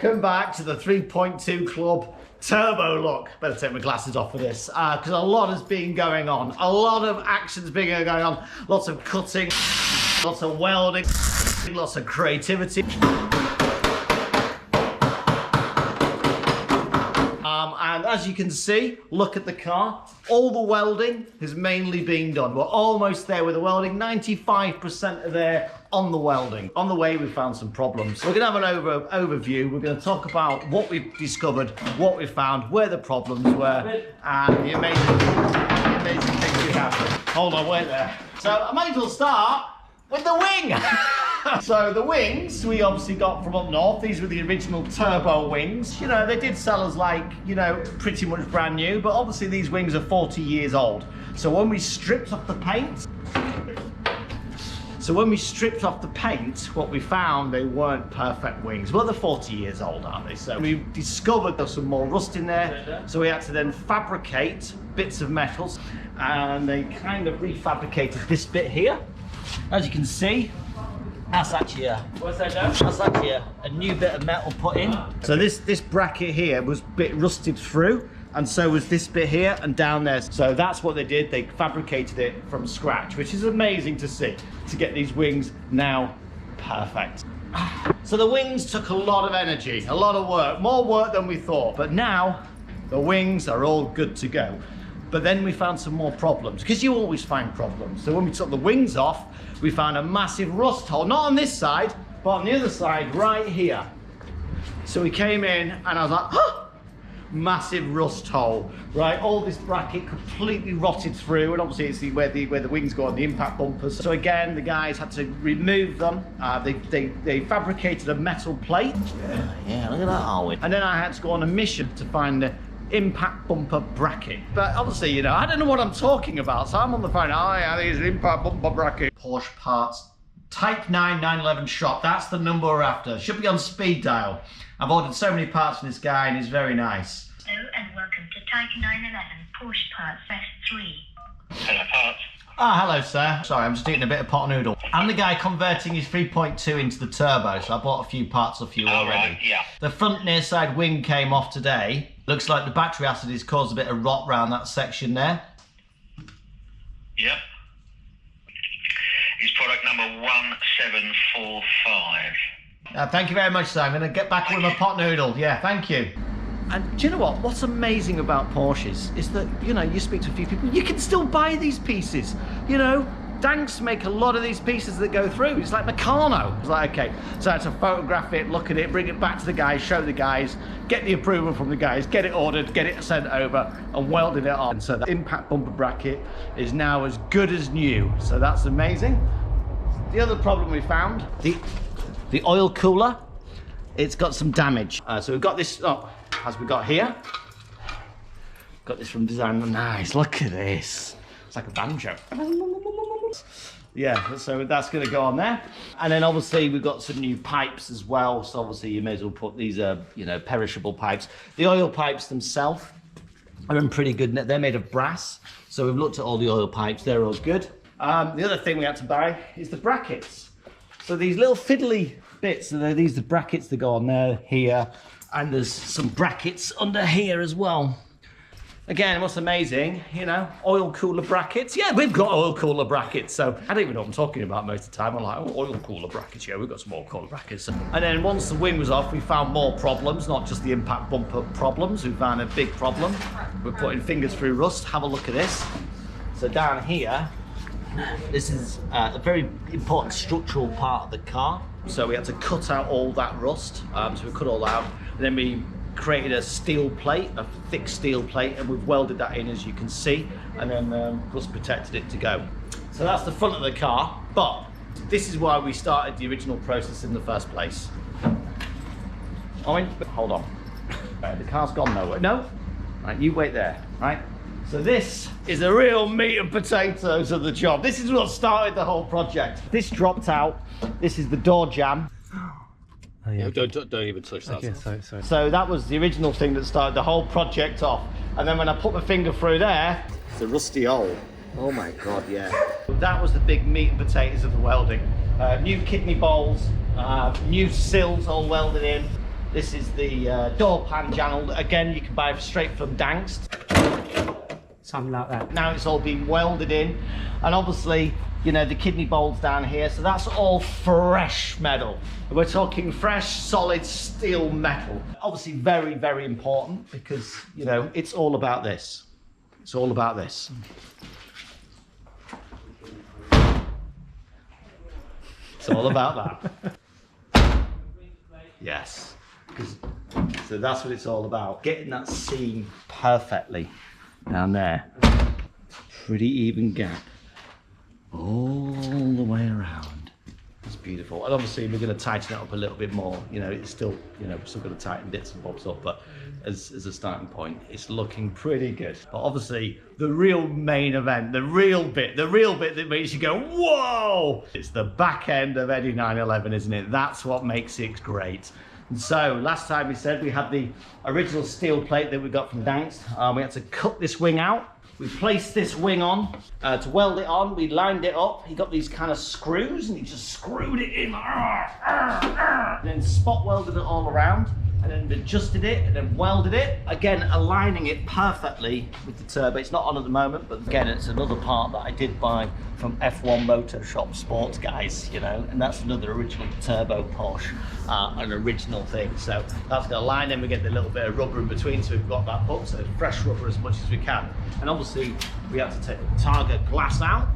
Welcome back to the 3.2 Club Turbo Look. Better take my glasses off for this, because a lot has been going on. A lot of action's been going on. Lots of cutting, lots of welding, lots of creativity. And as you can see, look at the car. All the welding has mainly been done. We're almost there with the welding. 95% are there on the welding. On the way, we found some problems. We're gonna have an overview. We're gonna talk about what we've discovered, what we found, where the problems were, and the amazing things we have. Hold on, wait there. So I might as well start with the wing. So the wings we obviously got from up north. These were the original turbo wings. You know, they did sell us like, you know, pretty much brand new, but obviously these wings are 40 years old. So when we stripped off the paint, what we found, they weren't perfect wings. Well, they're 40 years old, aren't they? So we discovered there's some more rust in there. So we had to then fabricate bits of metals, and they kind of refabricated this bit here. As you can see, that's actually a new bit of metal put in. So this bracket here was a bit rusted through, and so was this bit here and down there. So that's what they did. They fabricated it from scratch, which is amazing to see, to get these wings now perfect. So the wings took a lot of energy, a lot of work, more work than we thought. But now the wings are all good to go. But then we found some more problems, because you always find problems. So when we took the wings off, we found a massive rust hole, not on this side, but on the other side, right here. So we came in and I was like, huh! Massive rust hole, right? All this bracket completely rotted through, and obviously it's where the wings go on, the impact bumpers. So again, the guys had to remove them. They fabricated a metal plate. Yeah, look at that, Arwen. And then I had to go on a mission to find the impact bumper bracket. But obviously, you know, I don't know what I'm talking about, so I'm on the phone. Oh yeah, there's an impact bumper bracket. Porsche parts, Type 9 911 shop. That's the number we're after. Should be on speed dial. I've ordered so many parts from this guy, and he's very nice. Hello and welcome to Type 911 Porsche parts S3. Hello, parts. Ah, hello, sir. Sorry, I'm just eating a bit of pot noodle. I'm the guy converting his 3.2 into the turbo, so I bought a few parts off you already. Right, yeah. The front near side wing came off today. Looks like the battery acid has caused a bit of rot around that section there. Yep. It's product number 1745. Thank you very much, sir. I'm going to get back with my pot noodle. Yeah, thank you. And do you know what? What's amazing about Porsches is that, you know, you speak to a few people, you can still buy these pieces. You know, Danks make a lot of these pieces that go through. It's like Meccano. It's like, okay, so I had to photograph it, look at it, bring it back to the guys, show the guys, get the approval from the guys, get it ordered, get it sent over, and welded it on. So the impact bumper bracket is now as good as new. So that's amazing. The other problem we found, the oil cooler, it's got some damage. So we've got this, as we got here. Got this from Design. Nice, look at this. It's like a banjo. Yeah, so that's going to go on there. And then obviously we've got some new pipes as well. So obviously you may as well put these, you know, perishable pipes. The oil pipes themselves are in pretty good. They're made of brass. So we've looked at all the oil pipes. They're all good. The other thing we had to buy is the brackets. So these little fiddly bits, so these are the brackets that go on there, here, and there's some brackets under here as well. Again, what's amazing, you know, oil cooler brackets. Yeah, we've got oil cooler brackets, so I don't even know what I'm talking about most of the time. I'm like, oh, oil cooler brackets, yeah, we've got some oil cooler brackets. And then once the wing was off, we found more problems, not just the impact bumper problems. We found a big problem. We're putting fingers through rust. Have a look at this. So down here, this is a very important structural part of the car. So we had to cut out all that rust. So we cut all that out, and then we created a steel plate, a thick steel plate, and we've welded that in, as you can see, and then rust protected it to go. So that's the front of the car, but this is why we started the original process in the first place. Hold on. Right, the car's gone nowhere. No? Right, you wait there, right? So this is the real meat and potatoes of the job. This is what started the whole project. This dropped out. This is the door jamb. Oh, yeah. Don't even touch that. Okay, sorry. So that was the original thing that started the whole project off. And then when I put my finger through there, it's a rusty hole. Oh my God, yeah. That was the big meat and potatoes of the welding. New kidney bowls, new sills all welded in. This is the door pan channel. Again, you can buy straight from Dangst. Something like that. Now it's all been welded in, and obviously, you know, the kidney bowls down here, so that's all fresh metal. We're talking fresh, solid steel metal. Obviously very, very important because, you know, it's all about this. It's all about this. It's all about that. Yes. So that's what it's all about. Getting that seam perfectly down there. Pretty even gap all the way around. It's beautiful. And obviously we're going to tighten it up a little bit more. You know, it's still, you know, we're still going to tighten bits and bobs up, but as a starting point, it's looking pretty good. But obviously the real main event, the real bit that makes you go, whoa! It's the back end of any 911, isn't it? That's what makes it great. And so last time we said we had the original steel plate that we got from Dangst. We had to cut this wing out. We placed this wing on to weld it on. We lined it up. He got these kind of screws and he just screwed it in. And then spot welded it all around and then adjusted it and then welded it. Again, aligning it perfectly with the turbo. It's not on at the moment, but again, it's another part that I did buy from F1 Motor Shop Sports guys, you know, and that's another original turbo Porsche, an original thing. So that's gonna line in, we get the little bit of rubber in between, so we've got that hook, so fresh rubber as much as we can. And obviously, we have to take the Targa glass out.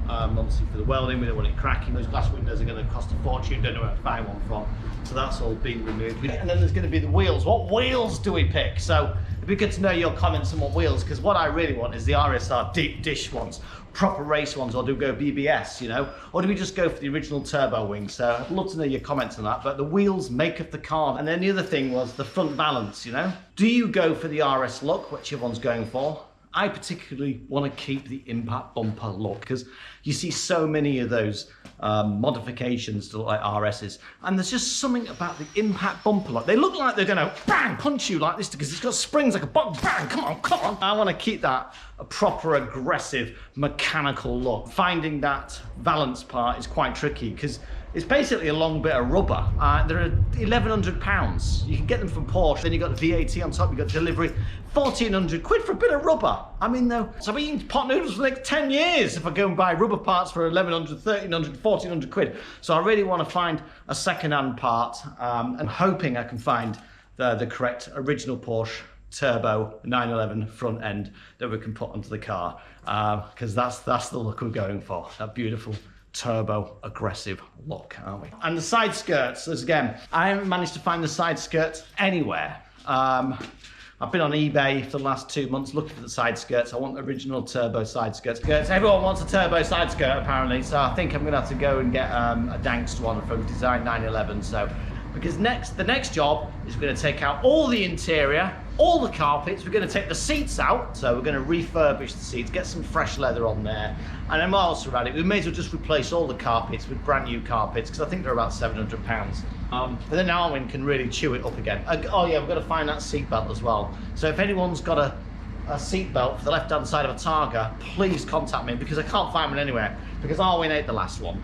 Obviously for the welding, we don't want it cracking. Those glass windows are going to cost a fortune, don't know where to buy one from. So that's all been removed. And then there's going to be the wheels. What wheels do we pick? So it'd be good to know your comments on what wheels, because what I really want is the RSR deep dish ones, proper race ones, or do we go BBS, you know? Or do we just go for the original turbo wings? So I'd love to know your comments on that, but the wheels make up the car. And then the other thing was the front balance, you know? Do you go for the RS look, which everyone's going for? I particularly want to keep the impact bumper look because you see so many of those modifications to look like RSs, and there's just something about the impact bumper look. They look like they're going to bang punch you like this because it's got springs like a bang, come on. I want to keep that a proper aggressive mechanical look. Finding that valance part is quite tricky because it's basically a long bit of rubber. They're £1,100. You can get them from Porsche, then you've got the VAT on top, you've got delivery. 1,400 quid for a bit of rubber. I mean, though, so I've been eating pot noodles for like 10 years if I go and buy rubber parts for 1,100, 1,300, 1,400 quid. So I really want to find a second-hand part and hoping I can find the correct original Porsche turbo 911 front end that we can put onto the car because that's the look we're going for, that beautiful turbo aggressive look, aren't we? And the side skirts, as again, I haven't managed to find the side skirts anywhere. I've been on eBay for the last 2 months looking for the side skirts. I want the original turbo side skirts. Everyone wants a turbo side skirt apparently, so I think I'm gonna have to go and get a Dangst one from Design 911. So, because the next job is we're gonna take out all the interior, all the carpets, we're gonna take the seats out, so we're gonna refurbish the seats, get some fresh leather on there, and then whilst we're at it, we may as well just replace all the carpets with brand new carpets, because I think they're about £700. But then Arwin can really chew it up again. Oh yeah, we've got to find that seat belt as well. So if anyone's got a seat belt for the left-hand side of a Targa, please contact me, because I can't find one anywhere, because Arwin ate the last one.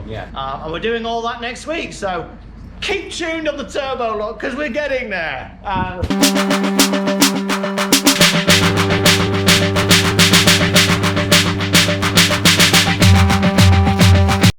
Yeah. And we're doing all that next week, so keep tuned on the turbo look because we're getting there.